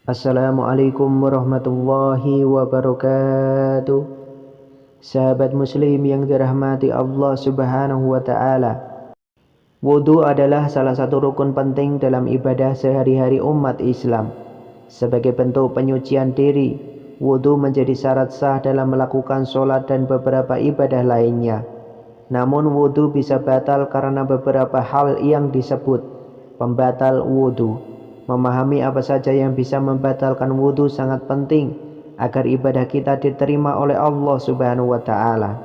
Assalamualaikum warahmatullahi wabarakatuh. Sahabat muslim yang dirahmati Allah subhanahu wa ta'ala, wudu adalah salah satu rukun penting dalam ibadah sehari-hari umat Islam. Sebagai bentuk penyucian diri, wudu menjadi syarat sah dalam melakukan sholat dan beberapa ibadah lainnya. Namun wudu bisa batal karena beberapa hal yang disebut pembatal wudu. Memahami apa saja yang bisa membatalkan wudu sangat penting agar ibadah kita diterima oleh Allah subhanahu wa ta'ala.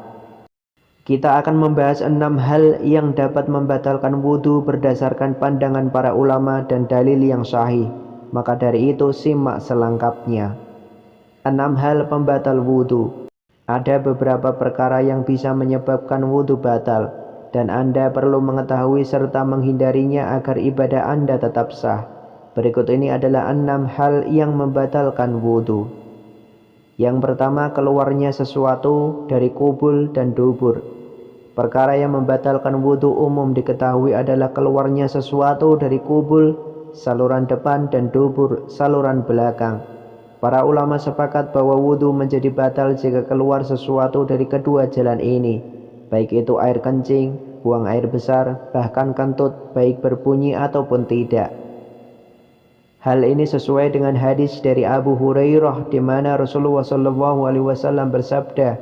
Kita akan membahas 6 hal yang dapat membatalkan wudu berdasarkan pandangan para ulama dan dalil yang sahih. Maka dari itu simak selengkapnya. 6 hal pembatal wudu. Ada beberapa perkara yang bisa menyebabkan wudu batal, dan Anda perlu mengetahui serta menghindarinya agar ibadah Anda tetap sah. Berikut ini adalah 6 hal yang membatalkan wudu. Yang pertama, keluarnya sesuatu dari kubul dan dubur. Perkara yang membatalkan wudu umum diketahui adalah keluarnya sesuatu dari kubul, saluran depan, dan dubur, saluran belakang. Para ulama sepakat bahwa wudu menjadi batal jika keluar sesuatu dari kedua jalan ini, baik itu air kencing, buang air besar, bahkan kentut, baik berbunyi ataupun tidak. Hal ini sesuai dengan hadis dari Abu Hurairah di mana Rasulullah SAW bersabda,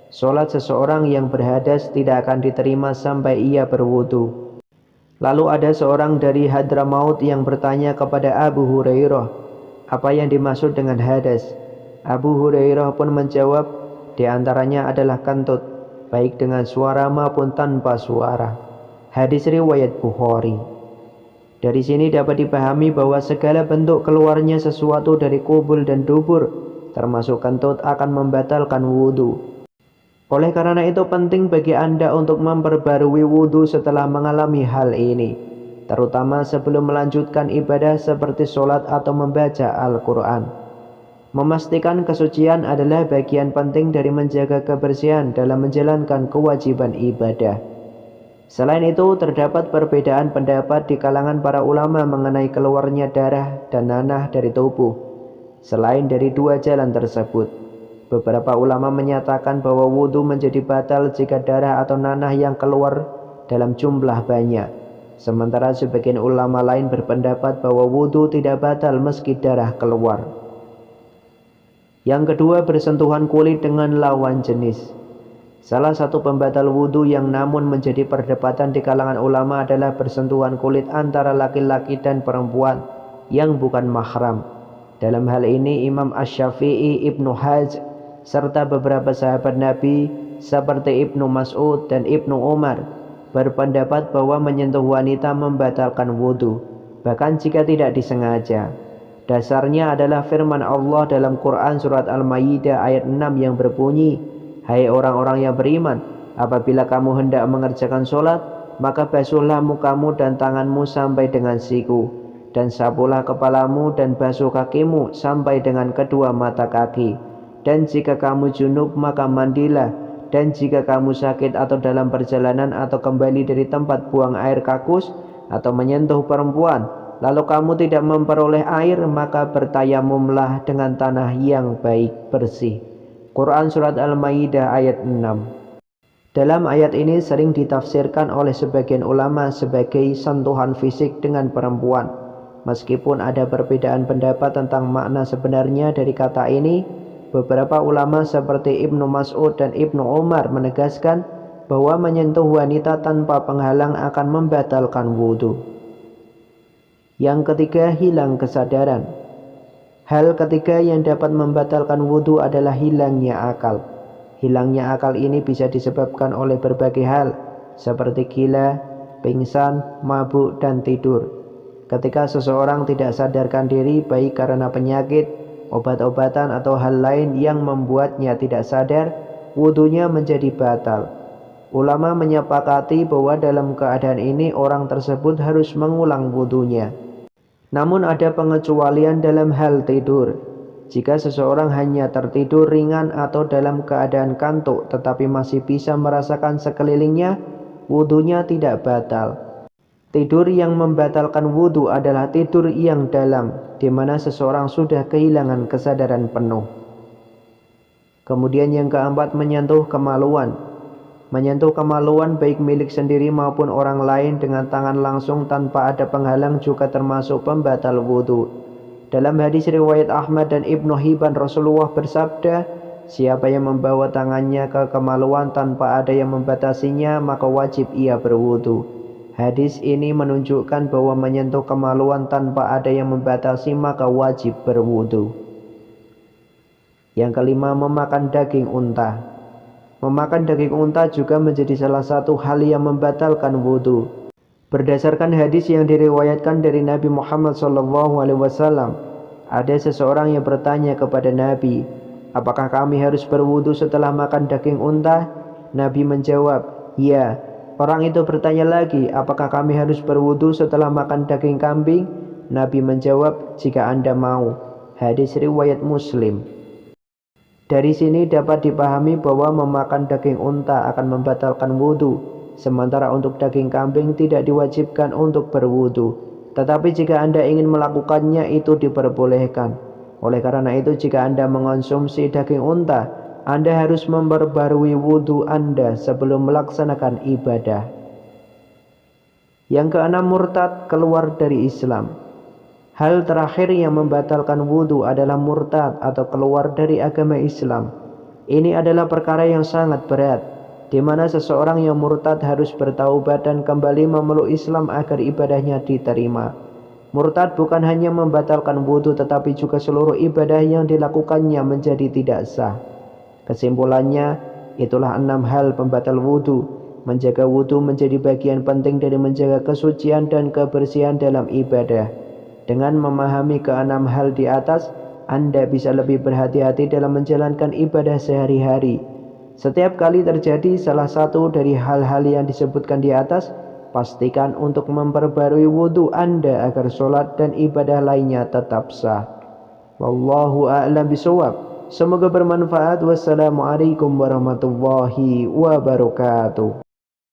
"Salat seseorang yang berhadas tidak akan diterima sampai ia berwudu." Lalu ada seorang dari Hadramaut yang bertanya kepada Abu Hurairah, apa yang dimaksud dengan hadas? Abu Hurairah pun menjawab, di antaranya adalah kentut, baik dengan suara maupun tanpa suara. Hadis riwayat Bukhari. Dari sini dapat dipahami bahwa segala bentuk keluarnya sesuatu dari kubul dan dubur, termasuk kentut, akan membatalkan wudu. Oleh karena itu penting bagi Anda untuk memperbarui wudu setelah mengalami hal ini, terutama sebelum melanjutkan ibadah seperti sholat atau membaca Al-Quran. Memastikan kesucian adalah bagian penting dari menjaga kebersihan dalam menjalankan kewajiban ibadah. Selain itu, terdapat perbedaan pendapat di kalangan para ulama mengenai keluarnya darah dan nanah dari tubuh. Selain dari 2 jalan tersebut, beberapa ulama menyatakan bahwa wudu menjadi batal jika darah atau nanah yang keluar dalam jumlah banyak. Sementara sebagian ulama lain berpendapat bahwa wudu tidak batal meski darah keluar. Yang kedua, bersentuhan kulit dengan lawan jenis. Salah satu pembatal wudu yang namun menjadi perdebatan di kalangan ulama adalah bersentuhan kulit antara laki-laki dan perempuan yang bukan mahram. Dalam hal ini Imam Asy-Syafi'i, Ibnu Hajj, serta beberapa sahabat Nabi seperti Ibnu Mas'ud dan Ibnu Umar berpendapat bahwa menyentuh wanita membatalkan wudu, bahkan jika tidak disengaja. Dasarnya adalah firman Allah dalam Quran surat Al-Maidah ayat 6 yang berbunyi, "Hai orang-orang yang beriman, apabila kamu hendak mengerjakan sholat, maka basuhlah mukamu dan tanganmu sampai dengan siku, dan sapulah kepalamu dan basuh kakimu sampai dengan kedua mata kaki. Dan jika kamu junub, maka mandilah. Dan jika kamu sakit atau dalam perjalanan atau kembali dari tempat buang air kakus atau menyentuh perempuan, lalu kamu tidak memperoleh air, maka bertayamumlah dengan tanah yang baik bersih." Quran surat Al-Maidah ayat 6. Dalam ayat ini sering ditafsirkan oleh sebagian ulama sebagai sentuhan fisik dengan perempuan. Meskipun ada perbedaan pendapat tentang makna sebenarnya dari kata ini, beberapa ulama seperti Ibnu Mas'ud dan Ibnu Umar menegaskan bahwa menyentuh wanita tanpa penghalang akan membatalkan wudu. Yang ketiga, hilang kesadaran. Hal ketiga yang dapat membatalkan wudu adalah hilangnya akal. Hilangnya akal ini bisa disebabkan oleh berbagai hal, seperti gila, pingsan, mabuk, dan tidur. Ketika seseorang tidak sadarkan diri, baik karena penyakit, obat-obatan, atau hal lain yang membuatnya tidak sadar, wudunya menjadi batal. Ulama menyepakati bahwa dalam keadaan ini orang tersebut harus mengulang wudunya. Namun ada pengecualian dalam hal tidur. Jika seseorang hanya tertidur ringan atau dalam keadaan kantuk tetapi masih bisa merasakan sekelilingnya, wudunya tidak batal. Tidur yang membatalkan wudu adalah tidur yang dalam, di mana seseorang sudah kehilangan kesadaran penuh. Kemudian yang keempat, menyentuh kemaluan. Menyentuh kemaluan baik milik sendiri maupun orang lain dengan tangan langsung tanpa ada penghalang juga termasuk pembatal wudhu. Dalam hadis riwayat Ahmad dan Ibnu Hibban, Rasulullah bersabda, siapa yang membawa tangannya ke kemaluan tanpa ada yang membatasinya, maka wajib ia berwudhu. Hadis ini menunjukkan bahwa menyentuh kemaluan tanpa ada yang membatasi maka wajib berwudhu. Yang kelima, memakan daging unta. Memakan daging unta juga menjadi salah satu hal yang membatalkan wudhu. Berdasarkan hadis yang diriwayatkan dari Nabi Muhammad SAW, ada seseorang yang bertanya kepada Nabi, apakah kami harus berwudhu setelah makan daging unta? Nabi menjawab, ya. Orang itu bertanya lagi, apakah kami harus berwudhu setelah makan daging kambing? Nabi menjawab, jika Anda mau. Hadis riwayat Muslim. Dari sini dapat dipahami bahwa memakan daging unta akan membatalkan wudhu, sementara untuk daging kambing tidak diwajibkan untuk berwudhu. Tetapi jika Anda ingin melakukannya, itu diperbolehkan. Oleh karena itu, jika Anda mengonsumsi daging unta, Anda harus memperbarui wudhu Anda sebelum melaksanakan ibadah. Yang keenam, murtad, keluar dari Islam. Hal terakhir yang membatalkan wudhu adalah murtad atau keluar dari agama Islam. Ini adalah perkara yang sangat berat, di mana seseorang yang murtad harus bertaubat dan kembali memeluk Islam agar ibadahnya diterima. Murtad bukan hanya membatalkan wudhu, tetapi juga seluruh ibadah yang dilakukannya menjadi tidak sah. Kesimpulannya, itulah 6 hal pembatal wudhu. Menjaga wudhu menjadi bagian penting dari menjaga kesucian dan kebersihan dalam ibadah. Dengan memahami ke-6 hal di atas, Anda bisa lebih berhati-hati dalam menjalankan ibadah sehari-hari. Setiap kali terjadi salah satu dari hal-hal yang disebutkan di atas, pastikan untuk memperbarui wudhu Anda agar sholat dan ibadah lainnya tetap sah. Wallahu a'lam bishawab. Semoga bermanfaat. Wassalamualaikum warahmatullahi wabarakatuh.